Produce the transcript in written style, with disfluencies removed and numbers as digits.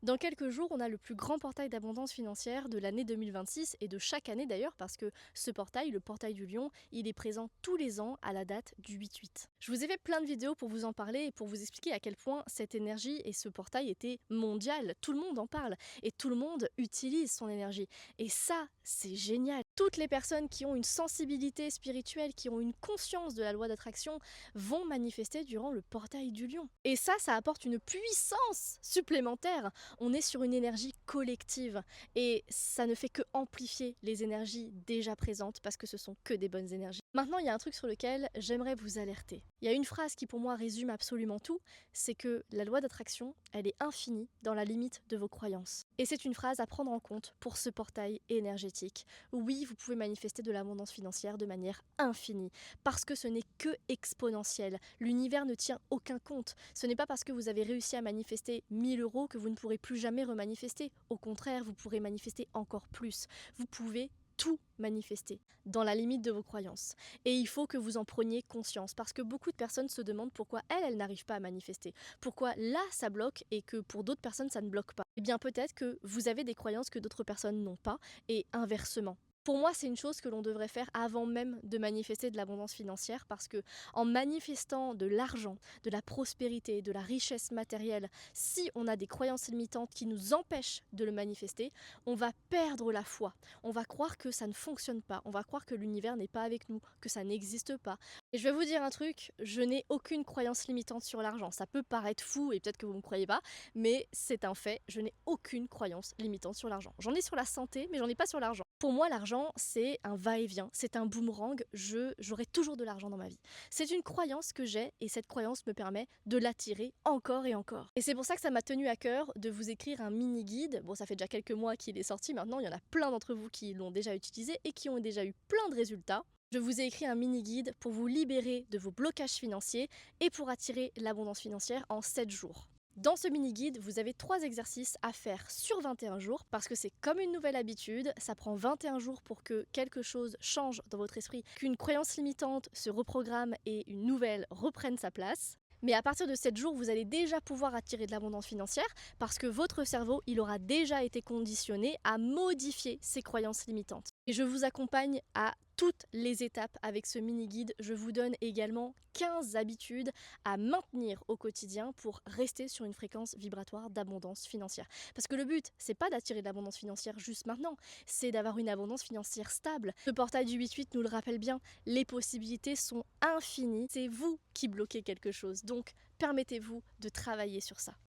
Dans quelques jours, on a le plus grand portail d'abondance financière de l'année 2026 et de chaque année d'ailleurs parce que ce portail, le portail du lion, il est présent tous les ans à la date du 8-8. Je vous ai fait plein de vidéos pour vous en parler et pour vous expliquer à quel point cette énergie et ce portail était mondial. Tout le monde en parle et tout le monde utilise son énergie. Et ça, c'est génial. Toutes les personnes qui ont une sensibilité spirituelle, qui ont une conscience de la loi d'attraction, vont manifester durant le portail du lion. Et ça apporte une puissance supplémentaire. On est sur une énergie collective et ça ne fait que amplifier les énergies déjà présentes parce que ce sont que des bonnes énergies. Maintenant, il y a un truc sur lequel j'aimerais vous alerter. Il y a une phrase qui pour moi résume absolument tout, c'est que la loi d'attraction, elle est infinie dans la limite de vos croyances. Et c'est une phrase à prendre en compte pour ce portail énergétique. Oui, vous pouvez manifester de l'abondance financière de manière infinie, parce que ce n'est que exponentiel. L'univers ne tient aucun compte. Ce n'est pas parce que vous avez réussi à manifester 1000 € que vous ne pourrez plus jamais remanifester. Au contraire, vous pourrez manifester encore plus. Vous pouvez tout manifester dans la limite de vos croyances. Et il faut que vous en preniez conscience parce que beaucoup de personnes se demandent pourquoi elles n'arrivent pas à manifester. Pourquoi là, ça bloque et que pour d'autres personnes, ça ne bloque pas. Eh bien, peut-être que vous avez des croyances que d'autres personnes n'ont pas et inversement. Pour moi, c'est une chose que l'on devrait faire avant même de manifester de l'abondance financière parce que en manifestant de l'argent, de la prospérité, de la richesse matérielle, si on a des croyances limitantes qui nous empêchent de le manifester, on va perdre la foi. On va croire que ça ne fonctionne pas. On va croire que l'univers n'est pas avec nous, que ça n'existe pas. Et je vais vous dire un truc, je n'ai aucune croyance limitante sur l'argent. Ça peut paraître fou et peut-être que vous ne me croyez pas, mais c'est un fait, je n'ai aucune croyance limitante sur l'argent. J'en ai sur la santé, mais j'en ai pas sur l'argent. Pour moi, l'argent, c'est un va-et-vient, c'est un boomerang, j'aurai toujours de l'argent dans ma vie. C'est une croyance que j'ai et cette croyance me permet de l'attirer encore et encore. Et c'est pour ça que ça m'a tenu à cœur de vous écrire un mini-guide. Bon, ça fait déjà quelques mois qu'il est sorti, maintenant il y en a plein d'entre vous qui l'ont déjà utilisé et qui ont déjà eu plein de résultats. Je vous ai écrit un mini-guide pour vous libérer de vos blocages financiers et pour attirer l'abondance financière en 7 jours. Dans ce mini-guide, vous avez 3 exercices à faire sur 21 jours parce que c'est comme une nouvelle habitude, ça prend 21 jours pour que quelque chose change dans votre esprit, qu'une croyance limitante se reprogramme et une nouvelle reprenne sa place. Mais à partir de 7 jours, vous allez déjà pouvoir attirer de l'abondance financière parce que votre cerveau, il aura déjà été conditionné à modifier ses croyances limitantes. Et je vous accompagne à toutes les étapes avec ce mini-guide. Je vous donne également 15 habitudes à maintenir au quotidien pour rester sur une fréquence vibratoire d'abondance financière. Parce que le but, c'est pas d'attirer de l'abondance financière juste maintenant, c'est d'avoir une abondance financière stable. Le portail du 8-8 nous le rappelle bien, les possibilités sont infinies. C'est vous qui bloquez quelque chose, donc permettez-vous de travailler sur ça.